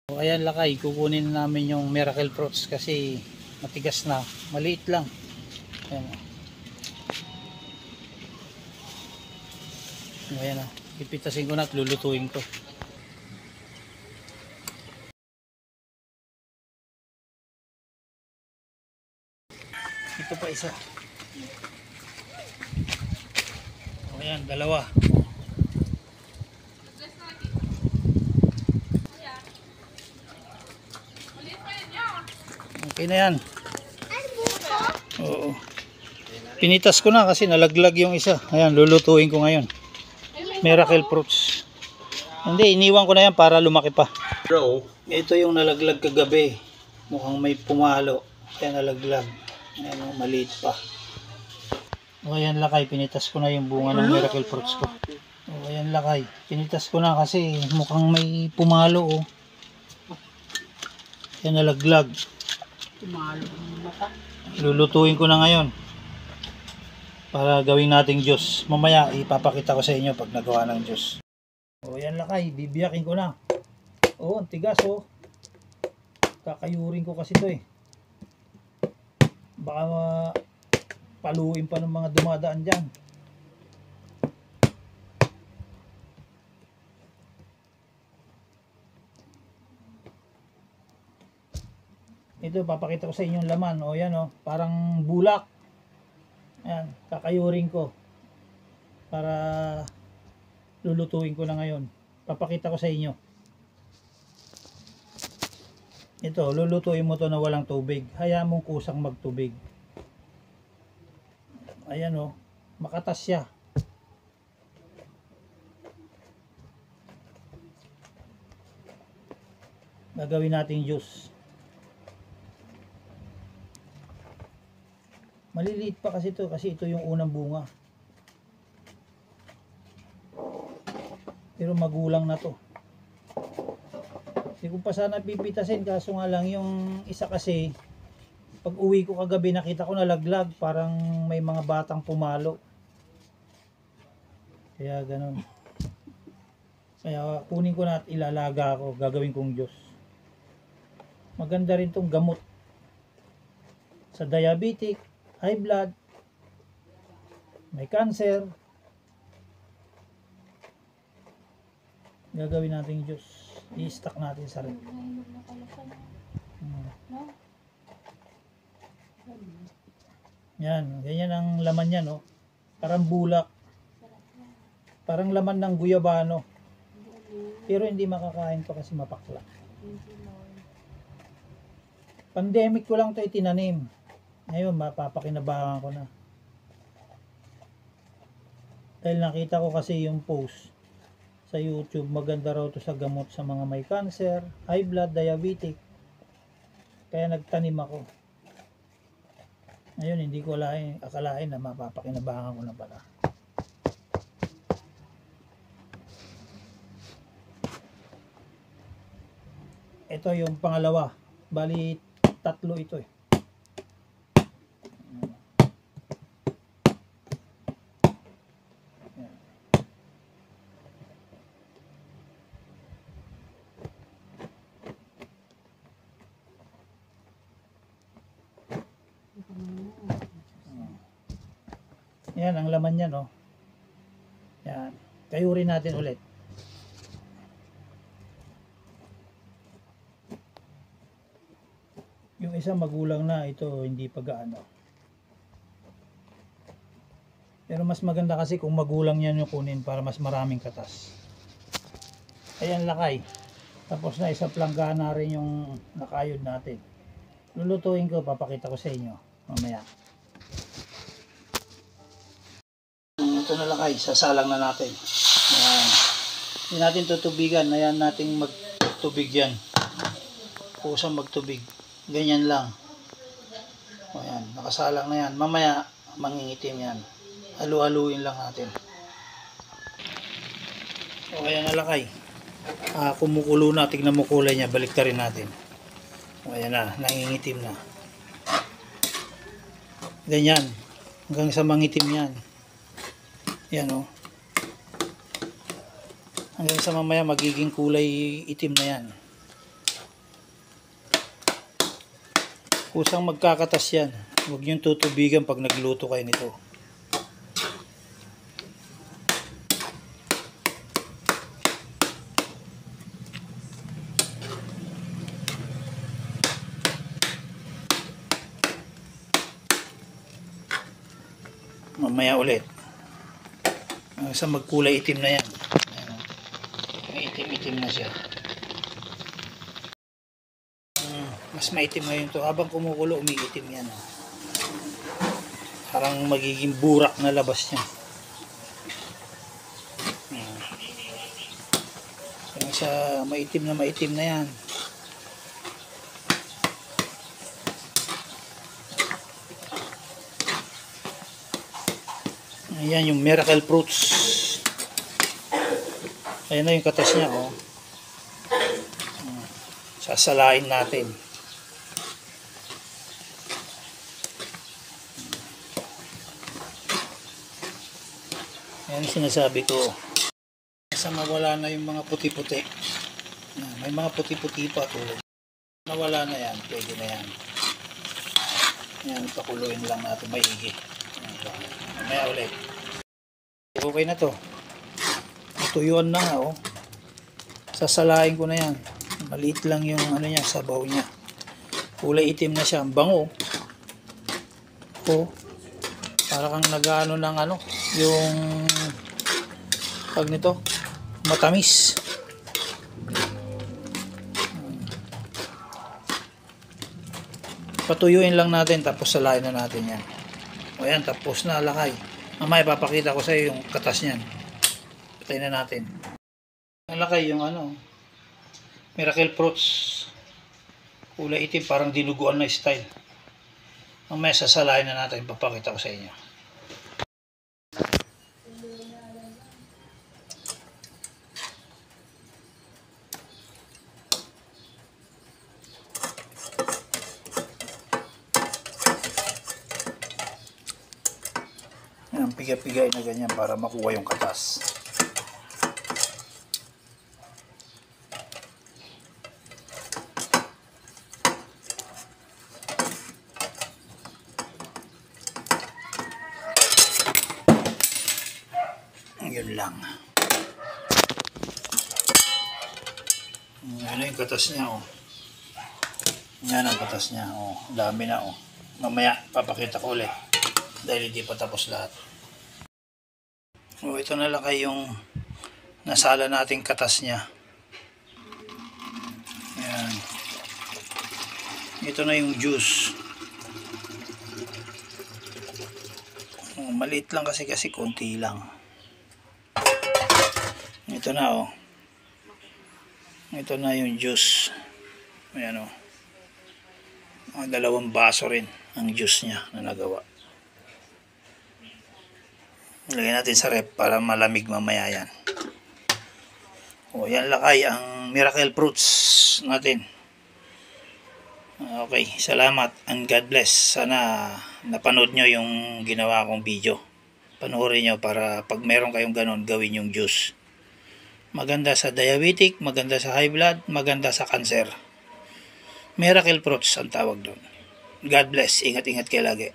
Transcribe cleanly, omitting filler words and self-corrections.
So, ayan lakay, kukunin namin yung miracle fruits kasi matigas na, maliit lang. Ayan. Ayan na, pipitasin ko na at lulutuin ko. Ito pa isa. Ayan, dalawa. Okay na yan. Oo. Pinitas ko na kasi nalaglag yung isa. Ayan, lulutuin ko ngayon. Miracle fruits. Hindi, iniwan ko na yan para lumaki pa. Ito yung nalaglag kagabi. Mukhang may pumalo. Kaya nalaglag. Ayan, maliit pa. O ayan lakay, pinitas ko na yung bunga ng miracle fruits ko. O ayan lakay, pinitas ko na kasi mukhang may pumalo. O. Kaya nalaglag. Lulutuin ko na ngayon para gawin nating juice. Mamaya ipapakita ko sa inyo pag nagawa ng juice. O yan lakay, bibiyakin ko na. O ang tigas o. Kakayurin ko kasi to eh. Baka paluin pa ng mga dumadaan dyan. Ito, papakita ko sa inyo yung laman. O yan o, parang bulak. Ayan, kakayurin ko. Para lulutuin ko na ngayon. Papakita ko sa inyo. Ito, lulutuin mo to na walang tubig. Hayaan mong kusang magtubig. Ayan o, makatas siya. Gagawin natin juice. Maliliit pa kasi ito, kasi ito yung unang bunga. Pero magulang na to. Hindi ko pa sana pipitasin, kaso nga lang yung isa kasi, pag uwi ko kagabi nakita ko nalaglag, parang may mga batang pumalo. Kaya ganun. Kaya kunin ko na at ilalaga ko, gagawin kong juice. Maganda rin tong gamot sa diabetic, high blood, may cancer. Gagawin natin juice. I-stock natin sa rep. Yan, ganyan ang laman niya, no? Parang bulak. Parang laman ng guyabano. Pero hindi makakain pa kasi mapakla. Pandemic ko lang ito itinanim. Ngayon, mapapakinabangan ko na. Dahil nakita ko kasi yung post sa YouTube, maganda raw to sa gamot sa mga may cancer, high blood, diabetic. Kaya nagtanim ako. Ngayon, hindi ko akalain na mapapakinabangan ko na pala. Ito yung pangalawa. Bali, tatlo ito eh. Yan ang laman niya, no. Yan. Kayurin natin ulit. Yung isa magulang na, ito hindi pa gaano. Pero mas maganda kasi kung magulang yan yung kunin para mas maraming katas. Ayan lakay. Tapos na, isa planggana rin yung nakayod natin. Lulutuin ko, papakita ko sa inyo mamaya. Ito na lakay, sasalang na natin. Ayan. Hindi natin tutubigan, ayan natin magtubig yan. Kusang magtubig. Ganyan lang. Ayan, nakasalang na yan. Mamaya, mangingitim yan. Halu-haluin lang natin. O, ayan na lakay. Kumukulo na, tignan mo kulay niya, baliktarin natin. O, ayan na, nangingitim na. Ganyan. Hanggang sa mangitim yan. Yan o. Hanggang sa mamaya magiging kulay itim na yan. Kusang magkakatas yan. Huwag niyong tutubigan pag nagluto kayo nito. Mamaya ulit. Sa magkulay itim na yan. Ayan, may itim-itim na siya. Mas maitim ngayon to. Habang kumukulo, umiitim yan. Parang magiging burak na labas niya. Kaya sa maitim na yan. Ayan yung miracle fruits. Ayan na yung katas niya. Oh. Sasalain natin. Ayan yung sinasabi ko. Sa mawala na yung mga puti-puti. May mga puti-puti pa tulad. Nawala na yan. Pwede na yan. Ayan, pakuluin lang natin maigi. Mamaya ulit. Okay na to. Tuyuan na nga, oh. Sasalain ko na yan. Maliit lang yung ano niya, sabaw niya. Kulay itim na siya. Ang bango. Oh. Para kang nag-ano ng ano, yung pag nito, matamis. Patuyuin lang natin tapos salain na natin yan. O yan, tapos na lakay. Mamaya papakita ko sa iyo yung katas niyan. Patayin na natin. Ang lakay yung ano, miracle fruits. Kulay itim, parang dinuguan na style. Mamaya sasalain na natin, papakita ko sa inyo. Yan, pigay-pigay na ganyan para makuha yung katas. Yun lang. Ano yung katas niya, oh. Yan ang katas niya, oh. Dami na, oh. Mamaya papakita ko ulit dahil hindi pa tapos lahat. Oh, ito na lang yung nasala nating katas niya. Yan. Ito na yung juice. Oh, maliit lang kasi konti lang. Ito na, oh. Ito na yung juice. Ayan, oh. 2 baso rin ang juice niya na nagawa. Lagyan natin sa rep para malamig mamaya yan. O, yan lakay ang miracle fruits natin. Okay, salamat and God bless. Sana napanood nyo yung ginawa kong video. Panoorin nyo para pag meron kayong ganon, gawin yung juice. Maganda sa diabetic, maganda sa high blood, maganda sa cancer. Miracle fruits ang tawag doon. God bless. Ingat-ingat kayo lagi.